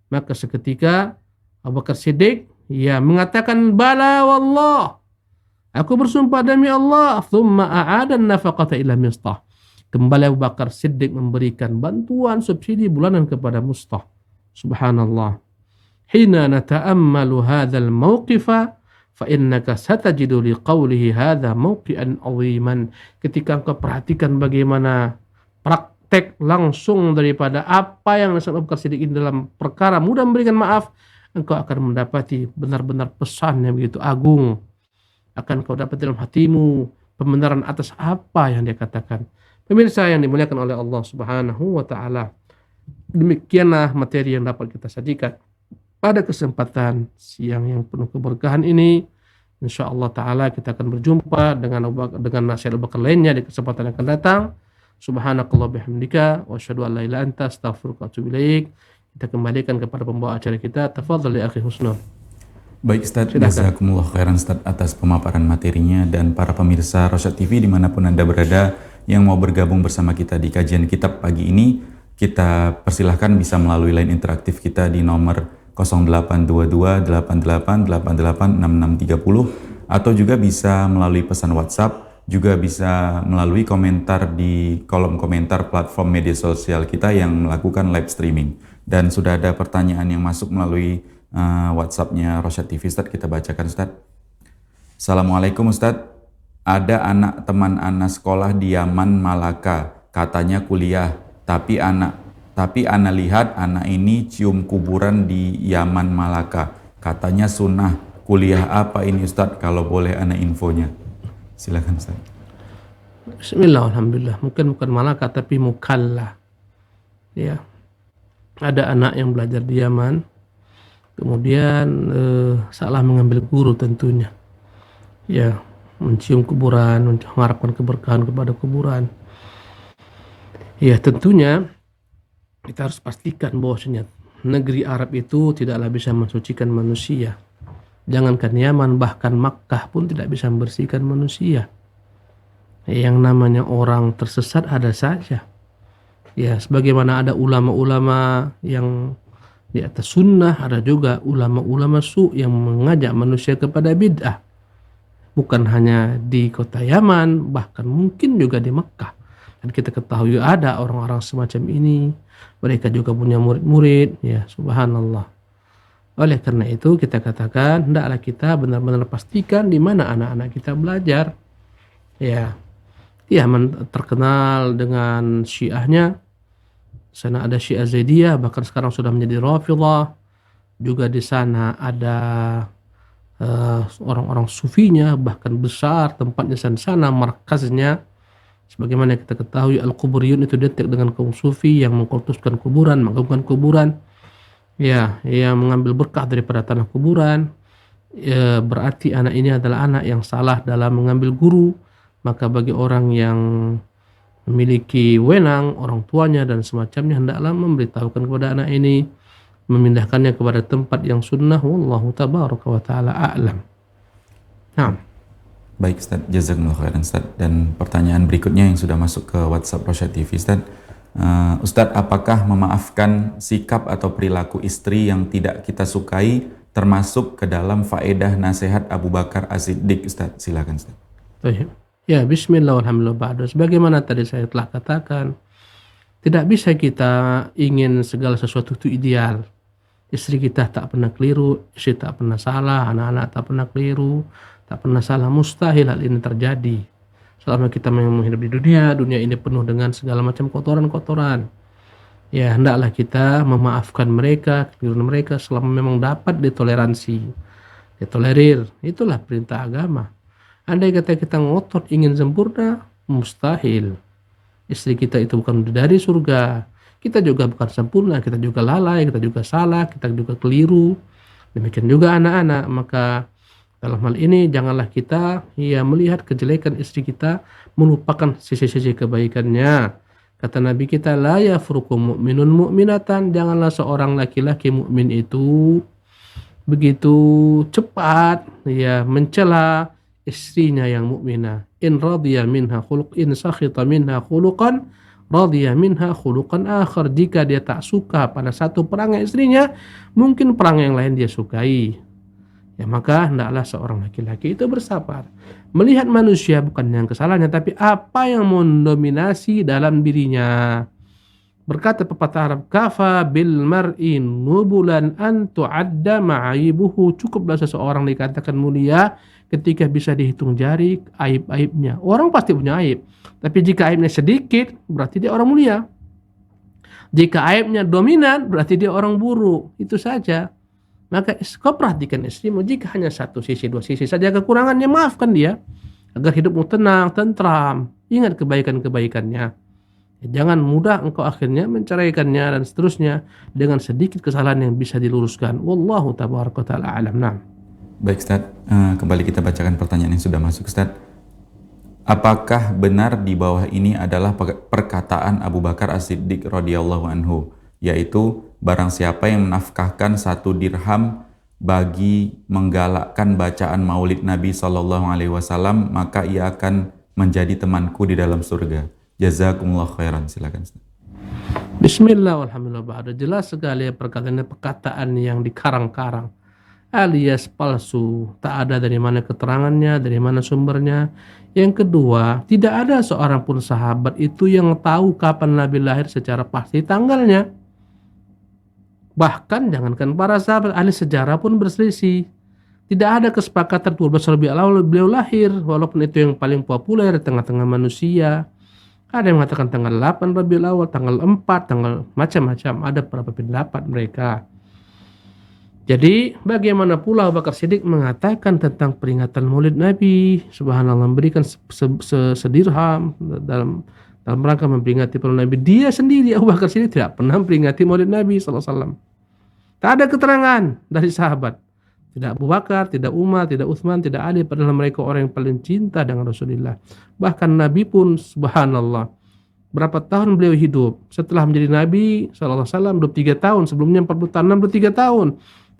Maka seketika Abu Bakar Siddiq mengatakan, "Bala wallah, aku bersumpah demi Allah." Thumma a'adan nafaqata ila Mistah. Kembali Abu Bakar Siddiq memberikan bantuan subsidi bulanan kepada Mistah. Subhanallah. Hina nata'ammalu hadzal mawqifa fa innaka satajidu liqaulihi hadza mawqi'an 'aziman. Ketika engkau perhatikan bagaimana praktek langsung daripada apa yang disampaikan Abu Bakar Siddiq ini dalam perkara mudah memberikan maaf, engkau akan mendapati benar-benar pesan yang begitu agung. Akan kau dapat dalam hatimu pembenaran atas apa yang dia katakan. Pemirsa yang dimuliakan oleh Allah Subhanahu wa taala. Demikianlah materi yang dapat kita sajikan pada kesempatan siang yang penuh keberkahan ini. Insyaallah taala kita akan berjumpa dengan nasihat Abu Bakar lainnya di kesempatan yang akan datang. Subhanakallah bihamdika wa asyhadu an la ilaha illa anta astaghfiruka wa atubu ilaik. Kita kembalikan kepada pembawa acara kita. Tafadhal ya akhi Husnul. Baik Ustaz, jazakumullah khairan Ustaz atas pemaparan materinya, dan para pemirsa Rosyad TV dimanapun Anda berada yang mau bergabung bersama kita di kajian kitab pagi ini, kita persilahkan bisa melalui line interaktif kita di nomor 0822 88 88 6630, atau juga bisa melalui pesan WhatsApp, juga bisa melalui komentar di kolom komentar platform media sosial kita yang melakukan live streaming. Dan sudah ada pertanyaan yang masuk melalui WhatsApp-nya Rosyad TV, Ustaz, kita bacakan Ustaz. Assalamualaikum Ustaz, ada anak teman anak sekolah di Yaman Malaka, katanya kuliah, tapi anak lihat anak ini cium kuburan di Yaman Malaka, katanya sunnah. Kuliah apa ini Ustaz, kalau boleh anak infonya? Silakan Ustaz. Bismillah, alhamdulillah. Mungkin bukan Malaka tapi Mukalla. Ya. Ada anak yang belajar di Yaman, kemudian salah mengambil guru tentunya. Ya, mencium kuburan, mengharapkan keberkahan kepada kuburan. Ya, tentunya kita harus pastikan bahwasanya negeri Arab itu tidaklah bisa mensucikan manusia. Jangankan Yaman, bahkan Makkah pun tidak bisa membersihkan manusia. Yang namanya orang tersesat ada saja. Ya, sebagaimana ada ulama-ulama yang di atas sunnah, ada juga ulama-ulama yang mengajak manusia kepada bid'ah. Bukan hanya di kota Yaman, bahkan mungkin juga di Mekah. Dan kita ketahui ada orang-orang semacam ini. Mereka juga punya murid-murid, ya subhanallah. Oleh karena itu kita katakan, hendaklah kita benar-benar pastikan di mana anak-anak kita belajar. Ya, Yaman terkenal dengan Syiahnya. Sana ada Syiah Zaidiyah, bahkan sekarang sudah menjadi Rafidhah. Juga di sana ada orang-orang sufinya, bahkan besar tempatnya sana, markaznya. Sebagaimana kita ketahui, Al-Quburiyun itu identik dengan kaum sufi yang mengkultuskan kuburan, mengagungkan kuburan. Ya, yang mengambil berkah daripada tanah kuburan. Ya, berarti anak ini adalah anak yang salah dalam mengambil guru. Maka bagi orang yang memiliki wewenang, orang tuanya dan semacamnya hendaklah memberitahukan kepada anak ini, memindahkannya kepada tempat yang sunnah. Wallahu tabaraka wa ta'ala a'lam. Nah, Baik Ustaz, jazakumullah khairan Ustaz. Dan pertanyaan berikutnya yang sudah masuk ke WhatsApp Rosyad TV Ustaz. Ustaz, apakah memaafkan sikap atau perilaku istri yang tidak kita sukai termasuk ke dalam faedah nasihat Abu Bakar As-Siddiq Ustaz? Silakan Ustaz. Ya, bismillah walhamdulillah ba'du. Sebagaimana tadi saya telah katakan, tidak bisa kita ingin segala sesuatu itu ideal. Istri kita tak pernah keliru, istri tak pernah salah, anak-anak tak pernah keliru, tak pernah salah. Mustahil hal ini terjadi. Selama kita memang hidup di dunia ini penuh dengan segala macam kotoran-kotoran. Ya, hendaklah kita memaafkan mereka, keliru mereka selama memang dapat ditoleransi, ditolerir. Itulah perintah agama. Andai kata kita ngotot ingin sempurna, mustahil. Istri kita itu bukan dari surga. Kita juga bukan sempurna, kita juga lalai, kita juga salah, kita juga keliru. Demikian juga anak-anak. Maka dalam hal ini janganlah kita melihat kejelekan istri kita, melupakan sisi-sisi kebaikannya. Kata Nabi kita, la yafruqu mu'minun mu'minatan, janganlah seorang laki-laki mukmin itu begitu cepat mencela istrinya yang mukminah. In radiya minha khuluq, in sakhita minha khuluqan, radiya minha khuluqan akhar. Jika dia tak suka pada satu perangai istrinya, mungkin perangai yang lain dia sukai. Ya, maka hendaklah seorang laki-laki itu bersabar, melihat manusia bukan yang kesalahannya, tapi apa yang mendominasi dalam dirinya. Berkata pepatah Arab, kafa bil mar'i nubulan an tu'adda ma'aibuhu. Cukuplah seseorang dikatakan mulia ketika bisa dihitung jari aib-aibnya. Orang pasti punya aib, tapi jika aibnya sedikit berarti dia orang mulia. Jika aibnya dominan berarti dia orang buruk. Itu saja. Maka kau perhatikan istrimu, jika hanya satu sisi, dua sisi saja kekurangannya, maafkan dia agar hidupmu tenang, tentram. Ingat kebaikan-kebaikannya. Jangan mudah engkau akhirnya menceraikannya dan seterusnya dengan sedikit kesalahan yang bisa diluruskan. Wallahu tabaraka ta'ala alam. Nah. Baik Ustaz, kembali kita bacakan pertanyaan yang sudah masuk Ustaz. Apakah benar di bawah ini adalah perkataan Abu Bakar As-Siddiq radhiyallahu anhu, yaitu barang siapa yang menafkahkan 1 dirham bagi menggalakkan bacaan maulid Nabi SAW, maka ia akan menjadi temanku di dalam surga. Jazakumullah khairan. Silakan Ustaz. Bismillah walhamdulillah ba'da. Jelas sekali perkataan yang dikarang-karang alias palsu, tak ada dari mana keterangannya, dari mana sumbernya. Yang kedua, tidak ada seorang pun sahabat itu yang tahu kapan Nabi lahir secara pasti tanggalnya. Bahkan jangankan para sahabat, ahli sejarah pun berselisih. Tidak ada kesepakatan 12 Rabiul Awal beliau lahir, walaupun itu yang paling populer di tengah-tengah manusia. Ada yang mengatakan tanggal 8 Rabiul Awal, tanggal 4, tanggal macam-macam. Ada beberapa pendapat mereka. Jadi bagaimana pula Abu Bakar Siddiq mengatakan tentang peringatan Maulid Nabi, subhanallah, memberikan sedirham dalam rangka memperingati Maulid Nabi. Dia sendiri Abu Bakar Siddiq tidak pernah memperingati Maulid Nabi SAW. Tak ada keterangan dari sahabat. Tidak Abu Bakar, tidak Umar, tidak Utsman, tidak Ali, padahal mereka orang yang paling cinta dengan Rasulullah. Bahkan Nabi pun subhanallah, berapa tahun beliau hidup setelah menjadi Nabi SAW, 23 tahun, sebelumnya 40 tahun, 63 tahun.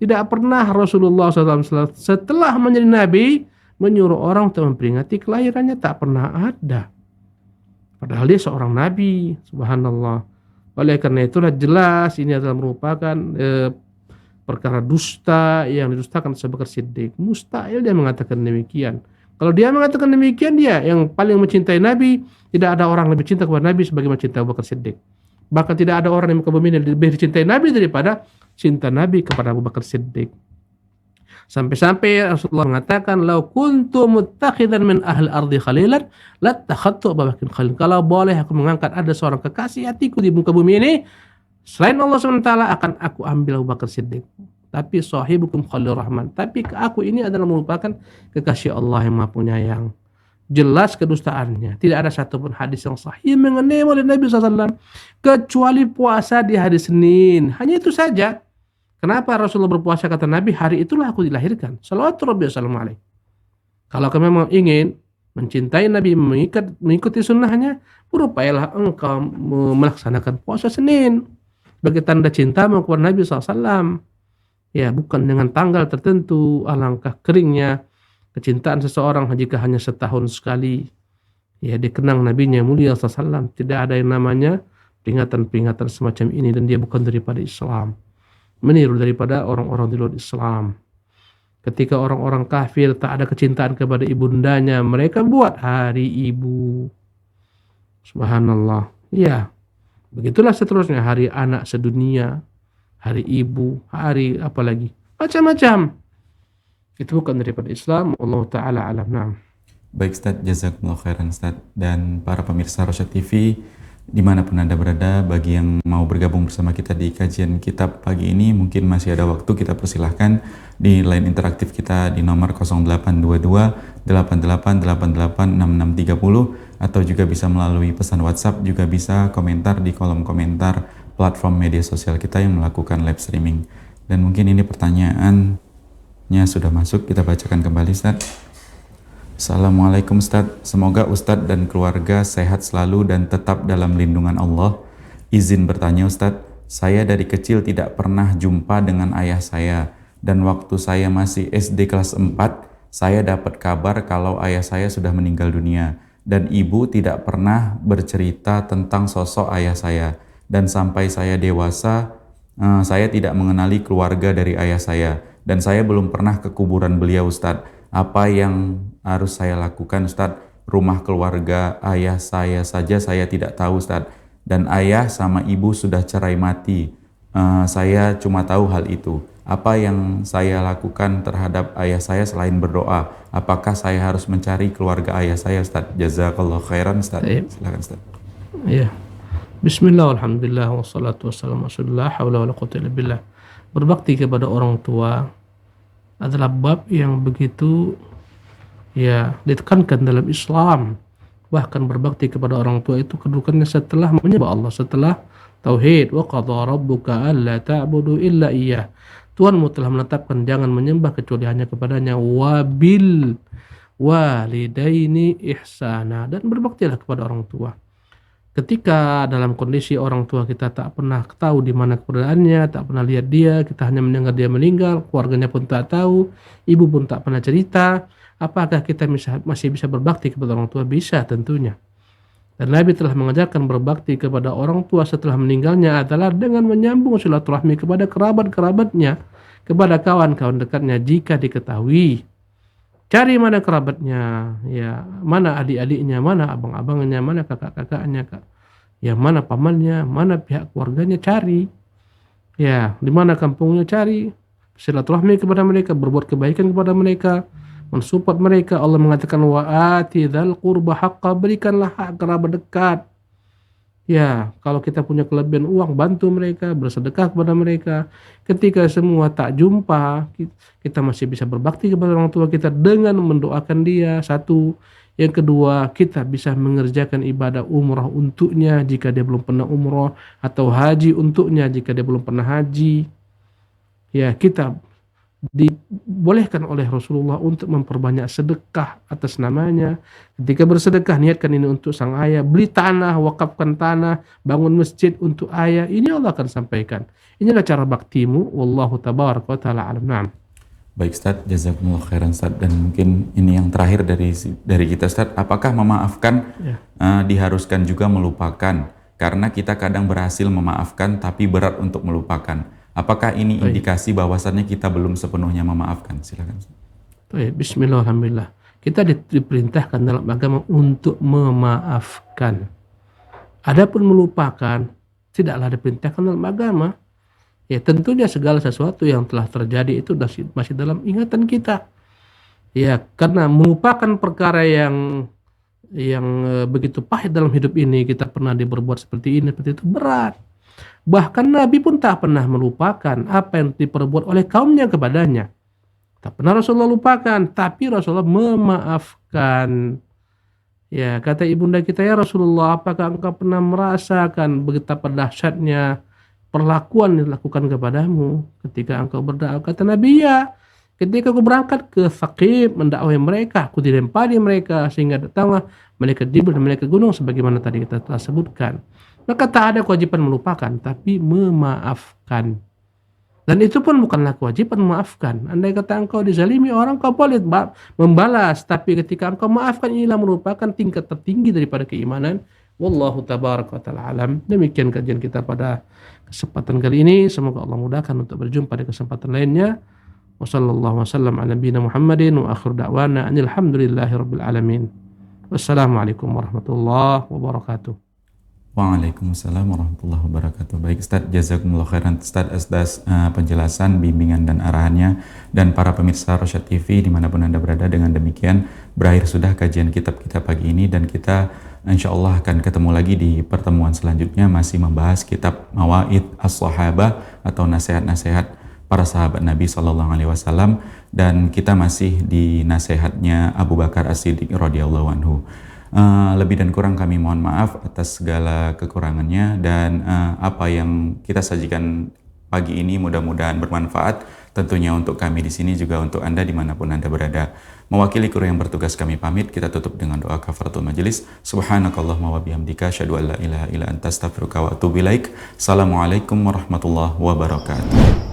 Tidak pernah Rasulullah SAW setelah menjadi Nabi menyuruh orang untuk memperingati kelahirannya, tak pernah ada. Padahal dia seorang Nabi, subhanallah. Oleh karena itulah jelas ini adalah merupakan perkara dusta yang didustakan Abu Bakar Siddiq. Mustahil dia mengatakan demikian. Kalau dia mengatakan demikian, dia yang paling mencintai Nabi, tidak ada orang lebih cinta kepada Nabi sebagaimana cinta Abu Bakar Siddiq. Bahkan tidak ada orang yang muka bumi yang lebih dicintai Nabi daripada cinta Nabi kepada Abu Bakar Siddiq. Sampai-sampai Rasulullah mengatakan, "Lau kuntu muttakhidan min ahli ardi khalilan, lattakhadtu Abu Bakar khalil." Kalau boleh aku mengangkat ada seorang kekasih hatiku di muka bumi ini, selain Allah SWT, akan aku ambil Abu Bakar Siddiq. Tapi sahibukum Khalil Rahman. Tapi aku ini adalah merupakan kekasih Allah yang Maha Penyayang. Jelas kedustaannya. Tidak ada satupun hadis yang sahih mengenai Maulid Nabi SAW kecuali puasa di hari Senin. Hanya itu saja. Kenapa Rasulullah berpuasa? Kata Nabi, hari itulah aku dilahirkan. Salawatu Rabbi wassalamu alaih. Kalau kamu memang ingin mencintai Nabi, mengikuti sunnahnya, berupayalah engkau melaksanakan puasa Senin sebagai tanda cintamu kepada Nabi SAW. Ya, bukan dengan tanggal tertentu. Alangkah keringnya kecintaan seseorang jika hanya setahun sekali. Ya, dikenang Nabinya mulia SAW. Tidak ada yang namanya peringatan-peringatan semacam ini, dan dia bukan daripada Islam. Meniru daripada orang-orang di luar Islam. Ketika orang-orang kafir tak ada kecintaan kepada ibundanya, mereka buat hari ibu. Subhanallah. Ya, begitulah seterusnya, hari anak sedunia, hari ibu, hari apa lagi, macam-macam. Itu bukan daripada Islam. Allah Ta'ala alam. Nah. Baik Ustadz, jazakumullah khairan Ustadz. Dan para pemirsa Rosyad TV dimanapun Anda berada, bagi yang mau bergabung bersama kita di kajian kitab pagi ini, mungkin masih ada waktu, kita persilahkan di line interaktif kita di nomor 0822 8888 6630, atau juga bisa melalui pesan WhatsApp, juga bisa komentar di kolom komentar platform media sosial kita yang melakukan live streaming. Dan mungkin ini pertanyaannya sudah masuk, kita bacakan kembali Ustadz. Assalamualaikum Ustadz, semoga Ustadz dan keluarga sehat selalu dan tetap dalam lindungan Allah. Izin bertanya Ustadz, saya dari kecil tidak pernah jumpa dengan ayah saya, dan waktu saya masih SD kelas 4, saya dapat kabar kalau ayah saya sudah meninggal dunia, dan ibu tidak pernah bercerita tentang sosok ayah saya, dan sampai saya dewasa, saya tidak mengenali keluarga dari ayah saya, dan saya belum pernah ke kuburan beliau Ustadz. Apa yang harus saya lakukan Ustadz? Rumah keluarga ayah saya saja saya tidak tahu Ustadz. Dan ayah sama ibu sudah cerai mati. Saya cuma tahu hal itu. Apa yang saya lakukan terhadap ayah saya selain berdoa? Apakah saya harus mencari keluarga ayah saya Ustadz? Jazakallah khairan Ustadz. Silakan Ustadz. Ya. Bismillah, alhamdulillah, wassalatu wassalamu ala haula wala quwwata illa billah. Berbakti kepada orang tua adalah bab yang begitu ya ditekankan dalam Islam. Bahkan berbakti kepada orang tua itu kedudukannya setelah menyembah Allah, setelah tauhid. Wa qadha rabbuka alla ta'budu illa iyyah. Tuhanmu telah menetapkan jangan menyembah kecuali hanya kepadanya. Wabil walidaini ihsana, dan berbaktilah kepada orang tua. Ketika dalam kondisi orang tua kita tak pernah tahu di mana keberadaannya, tak pernah lihat dia, kita hanya mendengar dia meninggal, keluarganya pun tak tahu, ibu pun tak pernah cerita, apakah kita masih bisa berbakti kepada orang tua? Bisa tentunya. Dan Nabi telah mengajarkan berbakti kepada orang tua setelah meninggalnya adalah dengan menyambung silaturahmi kepada kerabat-kerabatnya, kepada kawan-kawan dekatnya jika diketahui. Cari mana kerabatnya, ya, mana adik-adiknya, mana abang-abangnya, mana kakak-kakaknya, ya, mana pamannya, mana pihak keluarganya, cari. Ya, di mana kampungnya, cari. Silaturahmi kepada mereka, berbuat kebaikan kepada mereka, mensupport mereka. Allah mengatakan wa ati dzal qurba haqqa, berikanlah hak kerabat dekat. Ya, kalau kita punya kelebihan uang, bantu mereka, bersedekah kepada mereka. Ketika semua tak jumpa, kita masih bisa berbakti kepada orang tua kita dengan mendoakan dia, satu. Yang kedua, kita bisa mengerjakan ibadah umrah untuknya jika dia belum pernah umrah, atau haji untuknya jika dia belum pernah haji. Ya, kita dibolehkan oleh Rasulullah untuk memperbanyak sedekah atas namanya. Ketika bersedekah, niatkan ini untuk sang ayah, beli tanah, wakafkan tanah, bangun masjid untuk ayah. Ini Allah akan sampaikan. Inilah cara baktimu. Wallahu tabaraka wa ta'ala alam. Naam. Baik Ustadz, jazakumullah khairan Ustadz. Dan mungkin ini yang terakhir dari kita Ustadz, apakah memaafkan diharuskan juga melupakan? Karena kita kadang berhasil memaafkan tapi berat untuk melupakan. Apakah ini indikasi bahwasannya kita belum sepenuhnya memaafkan? Silakan. Bismillah, alhamdulillah. Kita diperintahkan dalam agama untuk memaafkan. Adapun melupakan tidaklah diperintahkan dalam agama. Ya, tentunya segala sesuatu yang telah terjadi itu masih dalam ingatan kita. Ya, karena melupakan perkara yang begitu pahit dalam hidup ini, kita pernah diperbuat seperti ini, seperti itu, berat. Bahkan Nabi pun tak pernah melupakan apa yang diperbuat oleh kaumnya kepadanya. Tak pernah Rasulullah lupakan, tapi Rasulullah memaafkan. Ya, kata ibunda kita, ya Rasulullah, apakah engkau pernah merasakan betapa dahsyatnya perlakuan yang dilakukan kepadamu ketika engkau berdoa? Kata Nabi, ya. Ketika aku berangkat ke Thaqif mendakwai mereka, aku dilempari mereka sehingga datanglah malaikat Jibril dan malaikat gunung sebagaimana tadi kita telah sebutkan. Maka tak ada kewajiban melupakan, tapi memaafkan. Dan itu pun bukanlah kewajiban memaafkan. Andai kata engkau dizalimi orang, kau boleh membalas. Tapi ketika engkau maafkan, inilah merupakan tingkat tertinggi daripada keimanan. Wallahu tabaraka wa ta'ala alam. Demikian kajian kita pada kesempatan kali ini. Semoga Allah mudahkan untuk berjumpa di kesempatan lainnya. Wa sallallahu wasallam ala nabiyina Muhammadin wa akhir da'wana anil hamdulillahi rabbil alamin. Wassalamualaikum warahmatullahi wabarakatuh. Waalaikumsalam warahmatullahi wabarakatuh. Baik Ustadz, jazakumullah khairan Ustadz atas penjelasan, bimbingan dan arahannya. Dan para pemirsa Rosyad TV dimanapun Anda berada, dengan demikian berakhir sudah kajian kitab kita pagi ini, dan kita insya Allah akan ketemu lagi di pertemuan selanjutnya masih membahas kitab Mawaid As-Sahabah atau nasihat-nasihat para sahabat Nabi SAW, dan kita masih di nasihatnya Abu Bakar As-Siddiq radhiyallahu anhu. Lebih dan kurang kami mohon maaf atas segala kekurangannya, dan apa yang kita sajikan pagi ini mudah-mudahan bermanfaat tentunya untuk kami di sini, juga untuk Anda dimanapun Anda berada. Mewakili kru yang bertugas kami pamit, kita tutup dengan doa kafaratul majelis. Subhanakallahumma wa bihamdika asyhadu an la ilaha illa anta astaghfiruka wa atubu ilaik. Assalamualaikum warahmatullahi wabarakatuh.